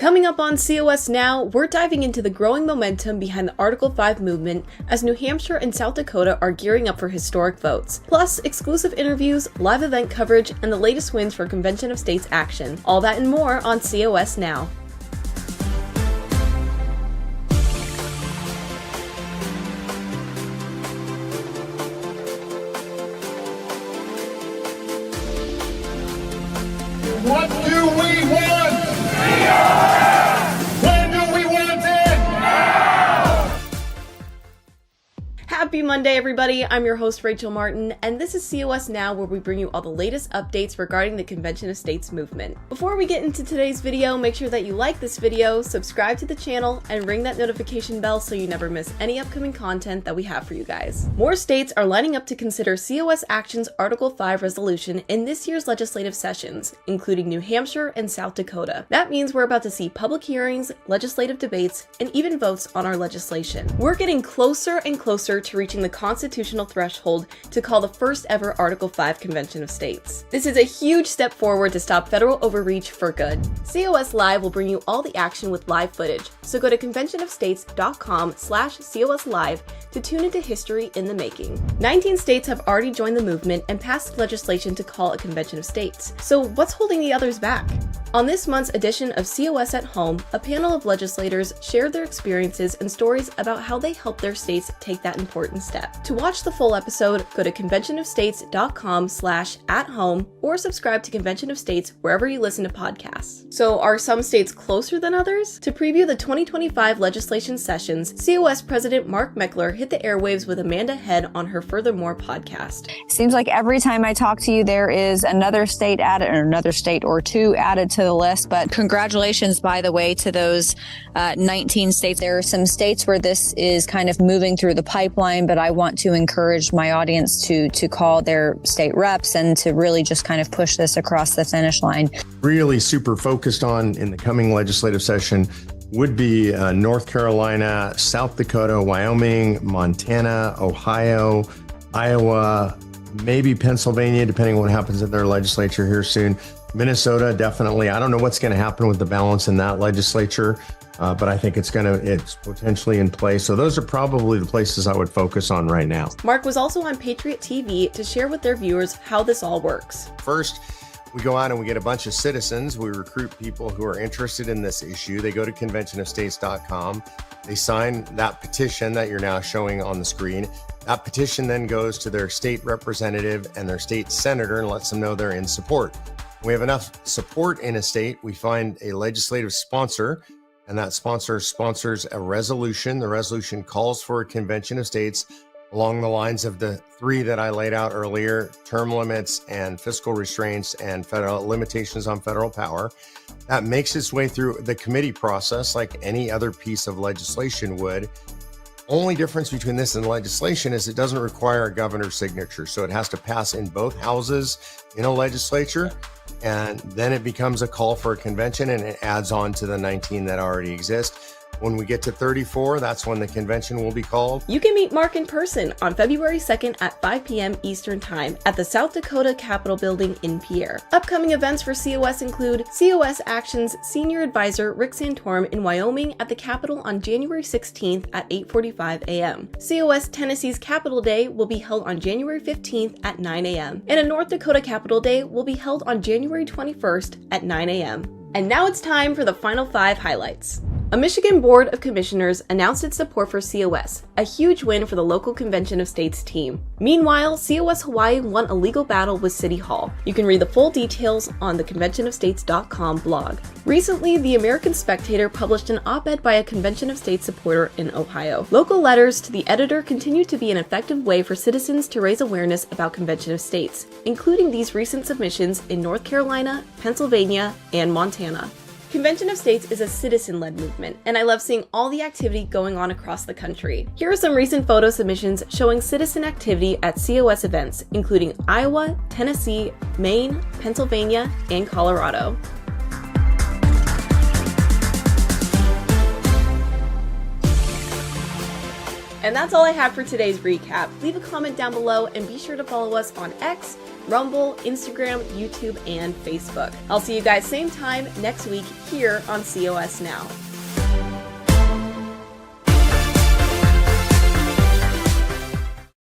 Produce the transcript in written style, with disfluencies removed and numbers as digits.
Coming up on COS Now, we're diving into the growing momentum behind the Article 5 movement as New Hampshire and South Dakota are gearing up for historic votes. Plus, exclusive interviews, live event coverage, and the latest wins for Convention of States action. All that and more on COS Now. What do we want? When do we want it? Now! Happy Monday, everybody. I'm your host, Rachel Martin, and this is COS Now, where we bring you all the latest updates regarding the Convention of States movement. Before we get into today's video, make sure that you like this video, subscribe to the channel, and ring that notification bell so you never miss any upcoming content that we have for you guys. More states are lining up to consider COS Action's Article 5 resolution in this year's legislative sessions, including New Hampshire and South Dakota. That means we're about to see public hearings, legislative debates, and even votes on our legislation. We're getting closer and closer to reaching the constitutional threshold to call the first ever Article 5 Convention of States. This is a huge step forward to stop federal overreach for good. COS Live will bring you all the action with live footage, so go to conventionofstates.com/COS Live to tune into history in the making. 19 states have already joined the movement and passed legislation to call a Convention of States. So what's holding the others back? On this month's edition of COS At Home, a panel of legislators shared their experiences and stories about how they helped their states take that important step. To watch the full episode, go to conventionofstates.com/at-home or subscribe to Convention of States wherever you listen to podcasts. So are some states closer than others? To preview the 2025 legislation sessions, COS President Mark Meckler hit the airwaves with Amanda Head on her Furthermore podcast. Seems like every time I talk to you, there is another state added, or another state or two added to the list. But congratulations, by the way, to those 19 states. There are some states where this is kind of moving through the pipeline, but I want to encourage my audience to call their state reps and to really just kind of push this across the finish line. Really super focused on in the coming legislative session would be North Carolina, South Dakota, Wyoming, Montana, Ohio, Iowa, maybe Pennsylvania, depending on what happens in their legislature here soon. Minnesota, definitely. I don't know what's going to happen with the balance in that legislature, but I think it's potentially in play. So those are probably the places I would focus on right now. Mark was also on Patriot TV to share with their viewers how this all works. First, we go out and we get a bunch of citizens. We recruit people who are interested in this issue. They go to conventionofstates.com. They sign that petition that you're now showing on the screen. That petition then goes to their state representative and their state senator and lets them know they're in support. When we have enough support in a state, we find a legislative sponsor, and that sponsor sponsors a resolution. The resolution calls for a convention of states along the lines of the three that I laid out earlier: term limits and fiscal restraints and federal limitations on federal power. That makes its way through the committee process like any other piece of legislation would. Only difference between this and legislation is it doesn't require a governor's signature. So it has to pass in both houses in a legislature, and then it becomes a call for a convention and it adds on to the 19 that already exist. When we get to 34, that's when the convention will be called. You can meet Mark in person on February 2nd at 5 p.m. Eastern Time at the South Dakota Capitol Building in Pierre. Upcoming events for COS include COS Action's Senior Advisor Rick Santorum in Wyoming at the Capitol on January 16th at 8:45 a.m. COS Tennessee's Capitol Day will be held on January 15th at 9 a.m. And a North Dakota Capitol Day will be held on January 21st at 9 a.m. And now it's time for the final 5 highlights. A Michigan Board of Commissioners announced its support for COS, a huge win for the local Convention of States team. Meanwhile, COS Hawaii won a legal battle with City Hall. You can read the full details on the conventionofstates.com blog. Recently, the American Spectator published an op-ed by a Convention of States supporter in Ohio. Local letters to the editor continue to be an effective way for citizens to raise awareness about Convention of States, including these recent submissions in North Carolina, Pennsylvania, and Montana. Convention of States is a citizen-led movement, and I love seeing all the activity going on across the country. Here are some recent photo submissions showing citizen activity at COS events, including Iowa, Tennessee, Maine, Pennsylvania, and Colorado. And that's all I have for today's recap. Leave a comment down below and be sure to follow us on X, Rumble, Instagram, YouTube, and Facebook. I'll see you guys same time next week here on COS Now.